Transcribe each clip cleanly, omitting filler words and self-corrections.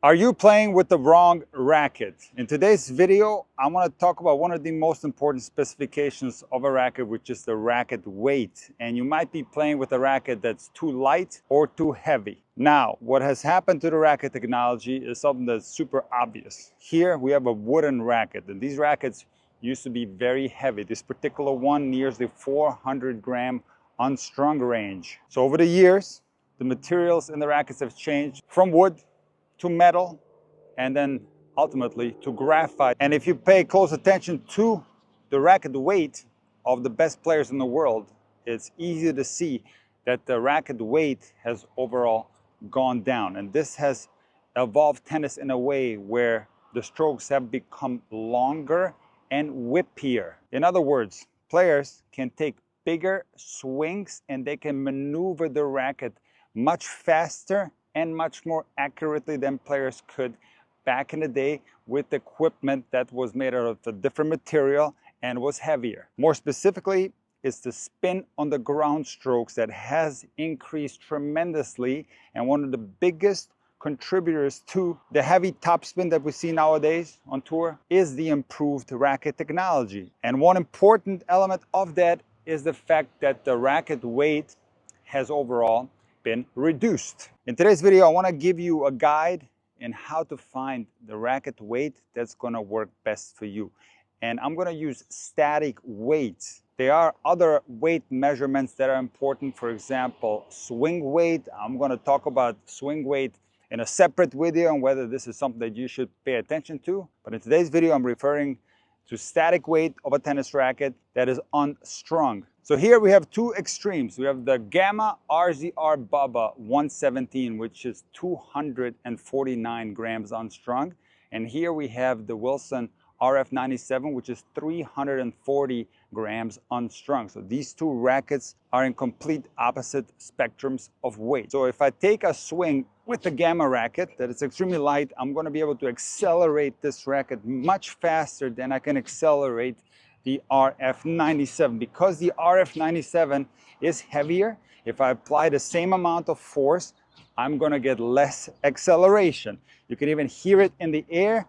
Are you playing with the wrong racket? In today's video, I want to talk about one of the most important specifications of a racket, which is the racket weight. And you might be playing with a racket that's too light or too heavy. Now, what has happened to the racket technology is something that's super obvious. Here we have a wooden racket, and these rackets used to be very heavy. This particular one nears the 400-gram unstrung range. So over the years, the materials in the rackets have changed from wood to metal, and then ultimately to graphite. And if you pay close attention to the racket weight of the best players in the world, it's easy to see that the racket weight has overall gone down. And this has evolved tennis in a way where the strokes have become longer and whippier. In other words, players can take bigger swings and they can maneuver the racket much faster and much more accurately than players could back in the day with equipment that was made out of a different material and was heavier. More specifically, it's the spin on the ground strokes that has increased tremendously, and one of the biggest contributors to the heavy topspin that we see nowadays on tour is the improved racket technology. And one important element of that is the fact that the racket weight has overall been reduced. In today's video, I want to give you a guide in how to find the racket weight that's going to work best for you. And I'm going to use static weights. There are other weight measurements that are important. For example, swing weight. I'm going to talk about swing weight in a separate video and whether this is something that you should pay attention to. But in today's video, I'm referring to static weight of a tennis racket that is unstrung. So here we have two extremes. We have the Gamma RZR Bubba 117, which is 249 grams unstrung. And here we have the Wilson RF97, which is 340 grams unstrung. So these two rackets are in complete opposite spectrums of weight. So if I take a swing with the Gamma racket that is extremely light, I'm going to be able to accelerate this racket much faster than I can accelerate the RF97. Because the RF97 is heavier, if I apply the same amount of force, I'm going to get less acceleration. You can even hear it in the air.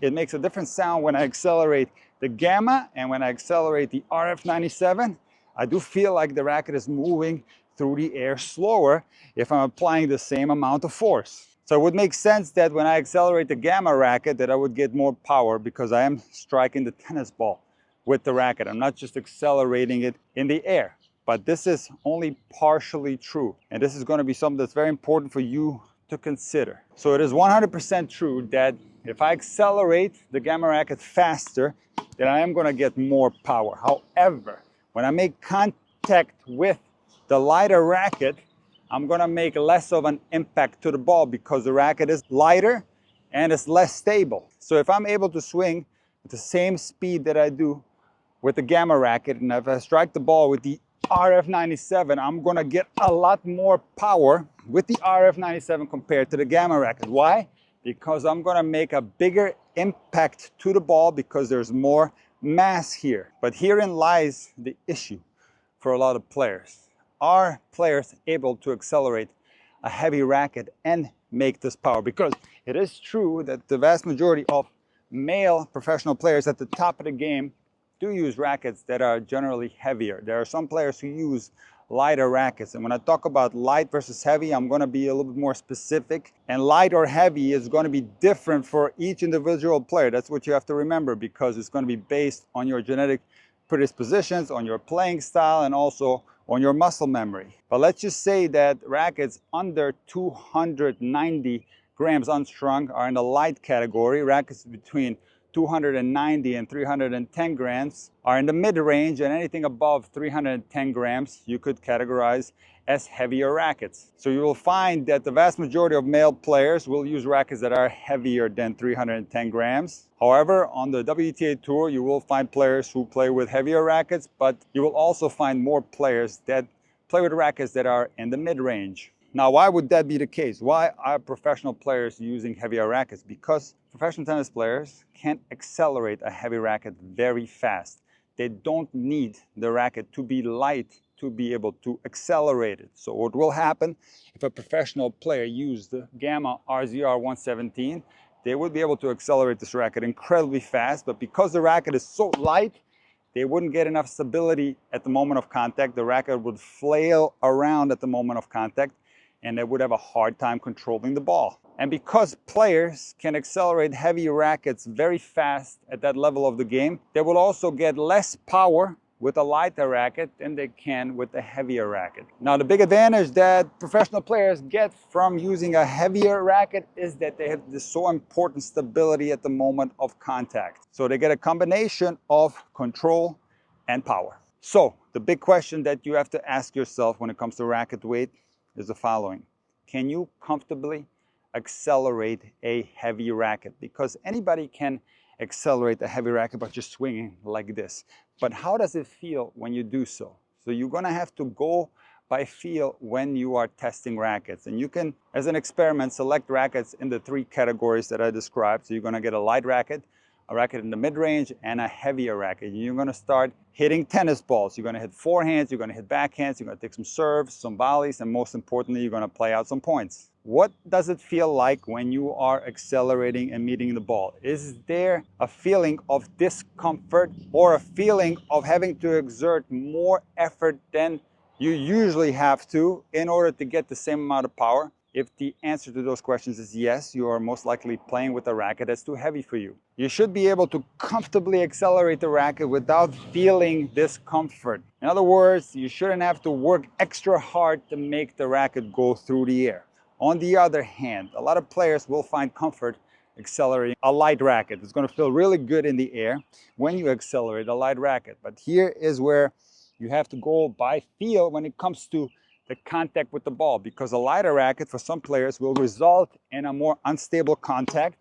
It makes a different sound when I accelerate the Gamma, and when I accelerate the RF97, I do feel like the racket is moving through the air slower if I'm applying the same amount of force. So it would make sense that when I accelerate the Gamma racket that I would get more power because I am striking the tennis ball with the racket. I'm not just accelerating it in the air. But this is only partially true. And this is going to be something that's very important for you to consider. So it is 100% true that if I accelerate the Gamma racket faster, then I am going to get more power. However, when I make contact with the lighter racket, I'm going to make less of an impact to the ball because the racket is lighter and it's less stable. So if I'm able to swing at the same speed that I do with the Gamma racket, and if I strike the ball with the RF97, I'm going to get a lot more power with the RF97 compared to the Gamma racket. Why? Because I'm going to make a bigger impact to the ball because there's more mass here. But herein lies the issue for a lot of players. Are players able to accelerate a heavy racket and make this power? Because it is true that the vast majority of male professional players at the top of the game do use rackets that are generally heavier. There are some players who use lighter rackets. And when I talk about light versus heavy, I'm going to be a little bit more specific. And light or heavy is going to be different for each individual player. That's what you have to remember, because it's going to be based on your genetic predispositions, on your playing style, and also on your muscle memory. But let's just say that rackets under 290 grams unstrung are in the light category. Rackets between 290 and 310 grams are in the mid-range, and anything above 310 grams you could categorize as heavier rackets. So you will find that the vast majority of male players will use rackets that are heavier than 310 grams. However, on the WTA Tour, you will find players who play with heavier rackets, but you will also find more players that play with rackets that are in the mid-range. Now, why would that be the case? Why are professional players using heavier rackets? Because professional tennis players can accelerate a heavy racket very fast. They don't need the racket to be light to be able to accelerate it. So what will happen if a professional player used the Gamma RZR 117, they would be able to accelerate this racket incredibly fast, but because the racket is so light, they wouldn't get enough stability at the moment of contact. The racket would flail around at the moment of contact, and they would have a hard time controlling the ball. And because players can accelerate heavy rackets very fast at that level of the game, they will also get less power with a lighter racket than they can with a heavier racket. Now, the big advantage that professional players get from using a heavier racket is that they have this so important stability at the moment of contact. So they get a combination of control and power. So the big question that you have to ask yourself when it comes to racket weight is the following. Can you comfortably accelerate a heavy racket? Because anybody can accelerate a heavy racket by just swinging like this. But how does it feel when you do so? So you're going to have to go by feel when you are testing rackets. And you can, as an experiment, select rackets in the 3 categories that I described. So you're going to get a light racket, a racket in the mid-range, and a heavier racket. And you're going to start hitting tennis balls. You're going to hit forehands, you're going to hit backhands, you're going to take some serves, some volleys, and most importantly, you're going to play out some points. What does it feel like when you are accelerating and meeting the ball? Is there a feeling of discomfort or a feeling of having to exert more effort than you usually have to in order to get the same amount of power? If the answer to those questions is yes, you are most likely playing with a racket that's too heavy for you. You should be able to comfortably accelerate the racket without feeling discomfort. In other words, you shouldn't have to work extra hard to make the racket go through the air. On the other hand, a lot of players will find comfort accelerating a light racket. It's going to feel really good in the air when you accelerate a light racket. But here is where you have to go by feel when it comes to the contact with the ball, because a lighter racket for some players will result in a more unstable contact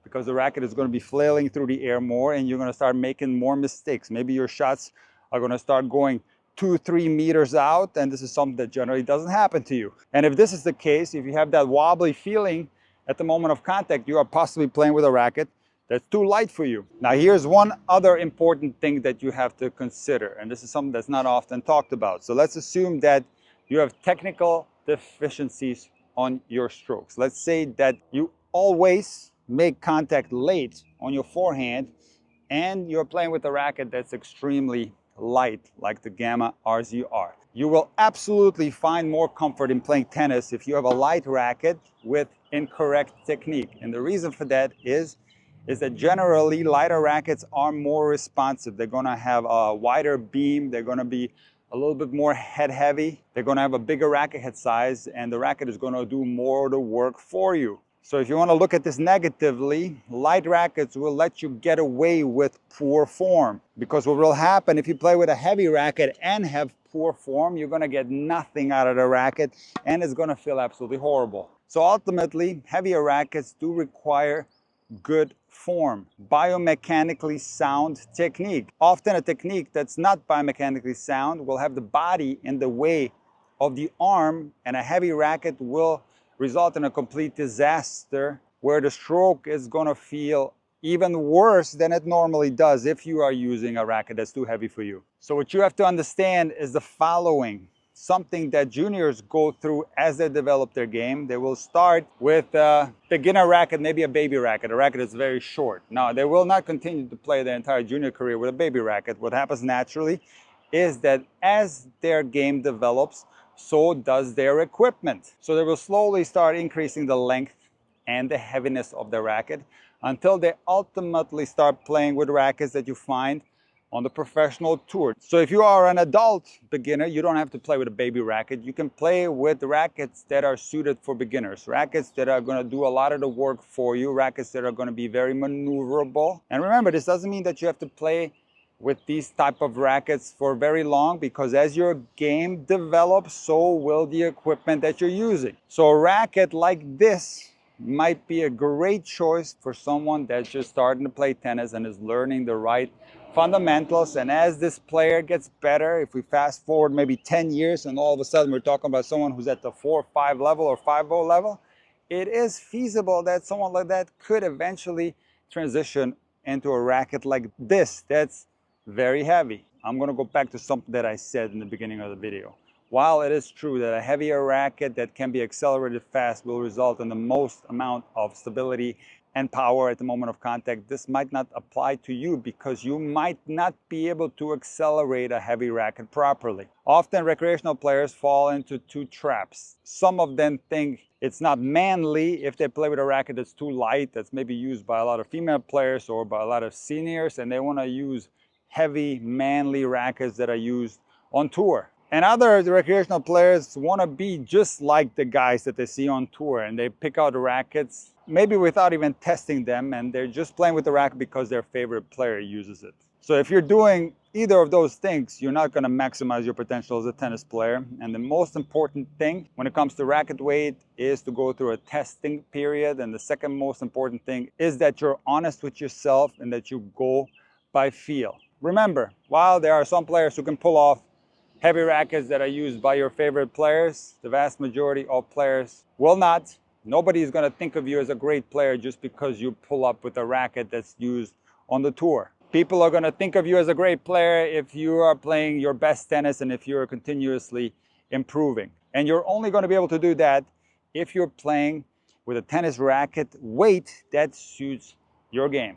because the racket is going to be flailing through the air more and you're going to start making more mistakes. Maybe your shots are going to start going 2-3 meters out, and this is something that generally doesn't happen to you. And if this is the case, if you have that wobbly feeling at the moment of contact, you are possibly playing with a racket that's too light for you. Now, here's one other important thing that you have to consider, and this is something that's not often talked about. So let's assume that you have technical deficiencies on your strokes. Let's say that you always make contact late on your forehand and you're playing with a racket that's extremely light, like the Gamma RZR. You will absolutely find more comfort in playing tennis if you have a light racket with incorrect technique. And the reason for that is that generally lighter rackets are more responsive. They're gonna have a wider beam, they're gonna be a little bit more head heavy, they're gonna have a bigger racket head size, and the racket is gonna do more of the work for you. So if you want to look at this negatively, light rackets will let you get away with poor form. Because what will happen if you play with a heavy racket and have poor form, you're going to get nothing out of the racket and it's going to feel absolutely horrible. So ultimately, heavier rackets do require good form, biomechanically sound technique. Often a technique that's not biomechanically sound will have the body in the way of the arm, and a heavy racket will result in a complete disaster where the stroke is going to feel even worse than it normally does if you are using a racket that's too heavy for you. So what you have to understand is the following. Something that juniors go through as they develop their game. They will start with a beginner racket, maybe a baby racket, a racket that's very short. Now, they will not continue to play their entire junior career with a baby racket. What happens naturally is that as their game develops, so does their equipment. So they will slowly start increasing the length and the heaviness of the racket until they ultimately start playing with rackets that you find on the professional tour. So if you are an adult beginner, you don't have to play with a baby racket. You can play with rackets that are suited for beginners, rackets that are going to do a lot of the work for you, rackets that are going to be very maneuverable. And remember, this doesn't mean that you have to play with these type of rackets for very long, because as your game develops, so will the equipment that you're using. So a racket like this might be a great choice for someone that's just starting to play tennis and is learning the right fundamentals. And as this player gets better, if we fast forward maybe 10 years and all of a sudden we're talking about someone who's at the 4-5 level or 5-0 level, it is feasible that someone like that could eventually transition into a racket like this that's very heavy. I'm going to go back to something that I said in the beginning of the video. While it is true that a heavier racket that can be accelerated fast will result in the most amount of stability and power at the moment of contact, this might not apply to you because you might not be able to accelerate a heavy racket properly. Often recreational players fall into two traps. Some of them think it's not manly if they play with a racket that's too light, that's maybe used by a lot of female players or by a lot of seniors, and they want to use heavy, manly rackets that are used on tour. And other recreational players want to be just like the guys that they see on tour, and they pick out the rackets maybe without even testing them, and they're just playing with the racket because their favorite player uses it. So if you're doing either of those things, you're not going to maximize your potential as a tennis player. And the most important thing when it comes to racket weight is to go through a testing period. And the second most important thing is that you're honest with yourself and that you go by feel. Remember, while there are some players who can pull off heavy rackets that are used by your favorite players, the vast majority of players will not. Nobody is going to think of you as a great player just because you pull up with a racket that's used on the tour. People are going to think of you as a great player if you are playing your best tennis and if you're continuously improving. And you're only going to be able to do that if you're playing with a tennis racket weight that suits your game.